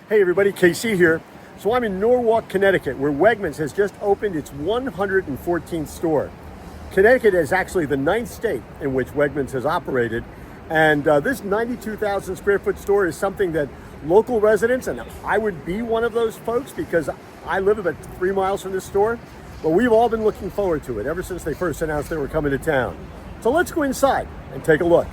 Hey everybody, KC here. So I'm in Norwalk, Connecticut, where Wegmans has just opened its 114th store. Connecticut is actually the 9th state in which Wegmans has operated. And this 92,000 square foot store is something that local residents, and I would be one of those folks because I live about 3 miles from this store, but we've all been looking forward to it ever since they first announced they were coming to town. So let's go inside and take a look.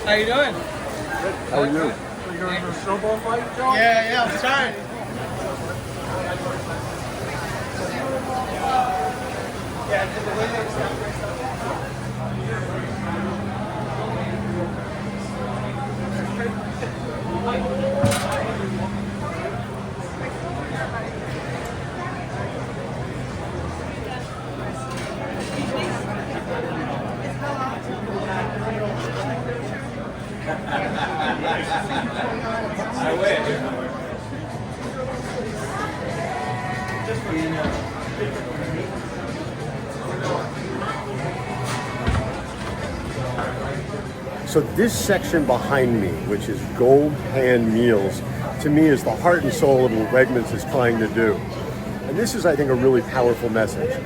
How you doing? How are you? You going to a snowball fight, Joe? Yeah, I'm sorry. I wish. So this section behind me, which is gold pan meals, to me is the heart and soul of what Wegmans is trying to do. And this is, I think, a really powerful message.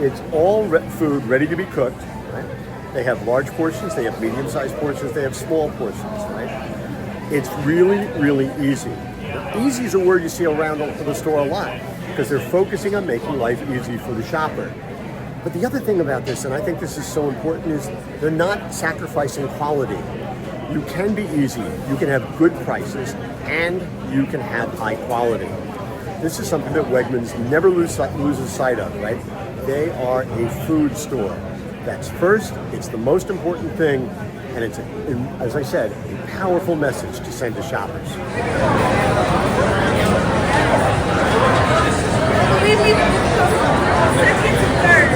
It's all food ready to be cooked, right? They have large portions, they have medium-sized portions, they have small portions, right? It's really, really easy. Easy is a word you see around the store a lot because they're focusing on making life easy for the shopper. But the other thing about this, and I think this is so important, is they're not sacrificing quality. You can be easy, you can have good prices, and you can have high quality. This is something that Wegmans never loses sight of, right? They are a food store. That's first, it's the most important thing, and it's, as I said, a powerful message to send to shoppers. Second to third.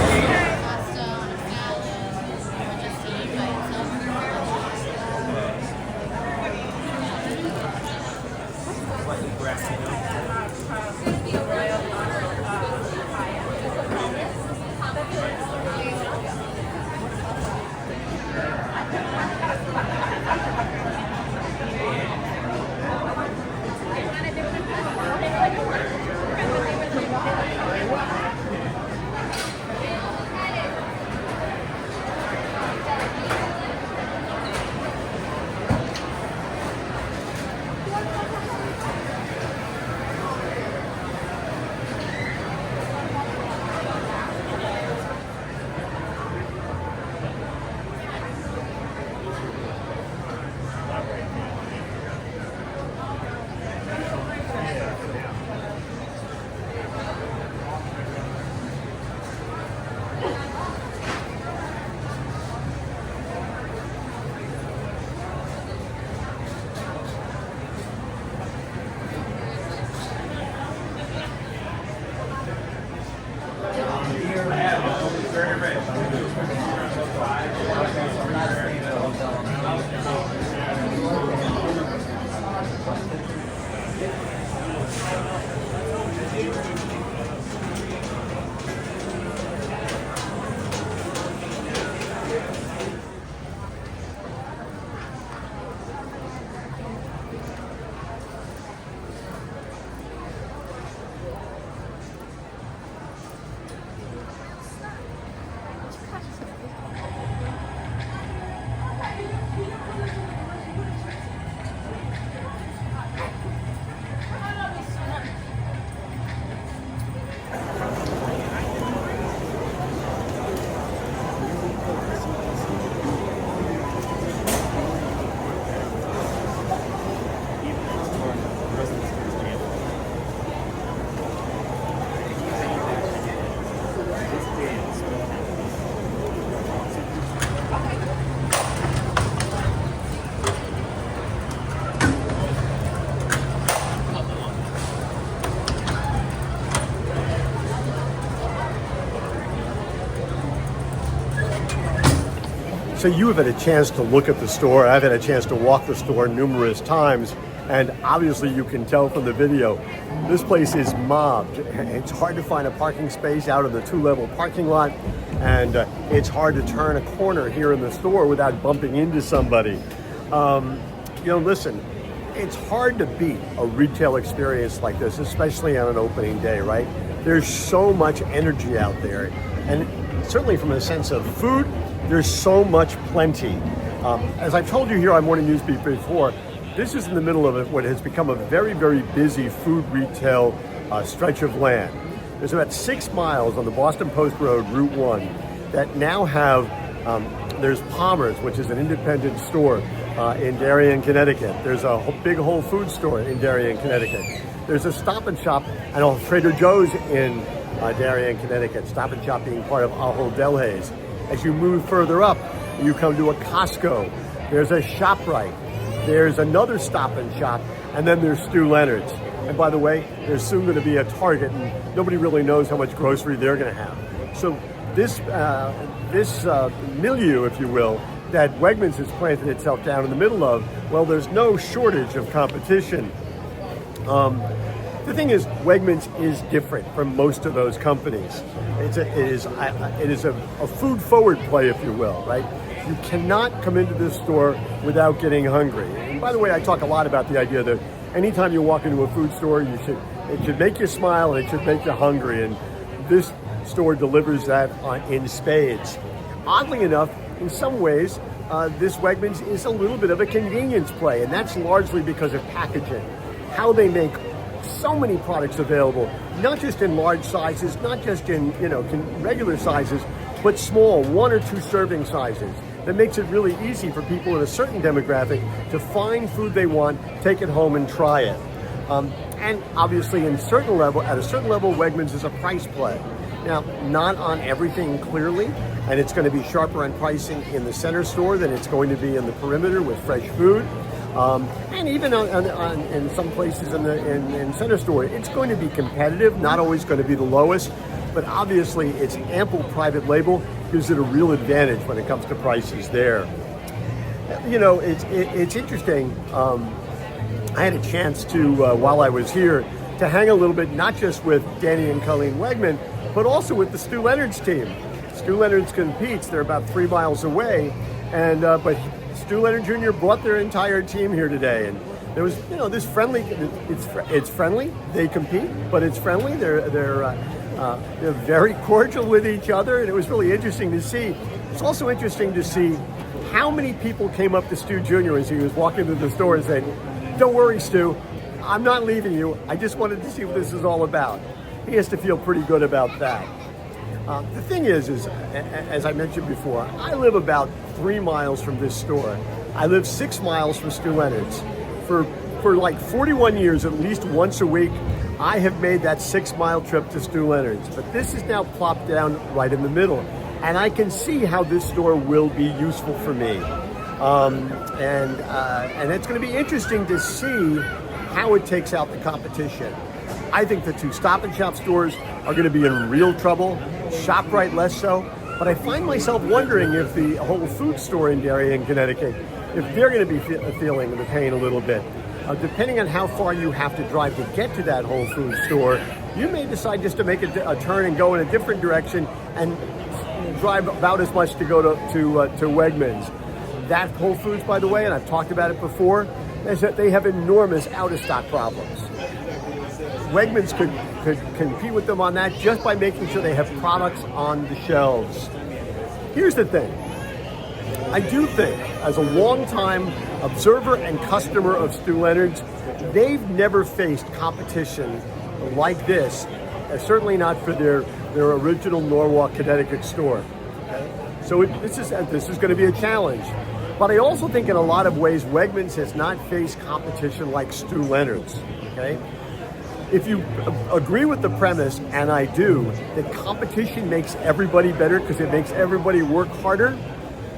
So you have had a chance to look at the store. I've had a chance to walk the store numerous times, and obviously you can tell from the video, this place is mobbed. It's hard to find a parking space out of the 2-level parking lot, and it's hard to turn a corner here in the store without bumping into somebody. Listen, it's hard to beat a retail experience like this, especially on an opening day, right? There's so much energy out there, and certainly from a sense of food, there's so much plenty. As I've told you here on Morning News Beat before, this is in the middle of what has become a very, very busy food retail stretch of land. There's about 6 miles on the Boston Post Road, Route 1, that now have, there's Palmer's, which is an independent store in Darien, Connecticut. There's a big Whole Foods store in Darien, Connecticut. There's a Stop and Shop and a Trader Joe's in Darien, Connecticut. Stop and Shop being part of Ahold Delhaize. As you move further up, you come to a Costco. There's a ShopRite. There's another Stop and Shop, and then there's Stew Leonard's. And by the way, there's soon going to be a Target, and nobody really knows how much grocery they're going to have. So this milieu, if you will, that Wegmans has planted itself down in the middle of, well, there's no shortage of competition. The thing is, Wegmans is different from most of those companies. It is a food-forward play, if you will, right? You cannot come into this store without getting hungry. And by the way, I talk a lot about the idea that anytime you walk into a food store, it should make you smile and it should make you hungry. And this store delivers that in spades. Oddly enough, in some ways, this Wegmans is a little bit of a convenience play, and that's largely because of packaging. How they make so many products available, not just in large sizes, not just in regular sizes, but small 1 or 2 serving sizes. That makes it really easy for people in a certain demographic to find food they want, take it home, and try it. And obviously, at a certain level, Wegmans is a price play. Now, not on everything clearly, and it's going to be sharper on pricing in the center store than it's going to be in the perimeter with fresh food. And even in some places in center store, it's going to be competitive, not always going to be the lowest, but obviously its ample private label gives it a real advantage when it comes to prices there. It's interesting. I had a chance to, while I was here, to hang a little bit, not just with Danny and Colleen Wegman, but also with the Stew Leonard's team. Stew Leonard's competes, they're about 3 miles away, and but Stew Leonard Jr. brought their entire team here today, and there was, this friendly. It's friendly. They compete, but it's friendly. They're very cordial with each other, and it was really interesting to see. It's also interesting to see how many people came up to Stew Jr. as he was walking through the store and said, "Don't worry, Stew, I'm not leaving you. I just wanted to see what this is all about." He has to feel pretty good about that. The thing is, as I mentioned before, I live about 3 miles from this store. I live 6 miles from Stew Leonard's. For like 41 years, at least once a week, I have made that 6-mile trip to Stew Leonard's. But this is now plopped down right in the middle. And I can see how this store will be useful for me. And it's going to be interesting to see how it takes out the competition. I think the 2 Stop and Shop stores are going to be in real trouble. ShopRite less so. But I find myself wondering if the Whole Foods store in Darien, Connecticut, if they're going to be feeling the pain a little bit. Depending on how far you have to drive to get to that Whole Foods store, you may decide just to make a turn and go in a different direction and drive about as much to go to Wegmans. That Whole Foods, by the way, and I've talked about it before, is that they have enormous out-of-stock problems. Wegmans could compete with them on that just by making sure they have products on the shelves. Here's the thing. I do think, as a longtime observer and customer of Stew Leonard's, they've never faced competition like this, certainly not for their original Norwalk, Connecticut store. Okay? So this is going to be a challenge. But I also think in a lot of ways, Wegmans has not faced competition like Stew Leonard's. Okay? If you agree with the premise, and I do, that competition makes everybody better because it makes everybody work harder,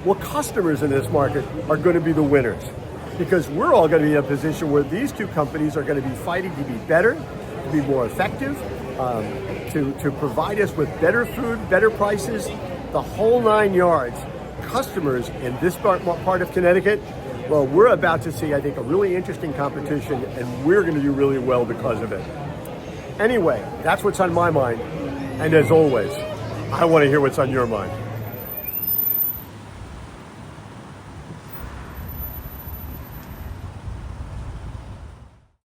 well, customers in this market are going to be the winners, because we're all going to be in a position where these 2 companies are going to be fighting to be better, to be more effective, to provide us with better food, better prices, the whole 9 yards. customers in this part of Connecticut, well, we're about to see, I think, a really interesting competition, and we're going to do really well because of it. Anyway, that's what's on my mind. And as always, I want to hear what's on your mind.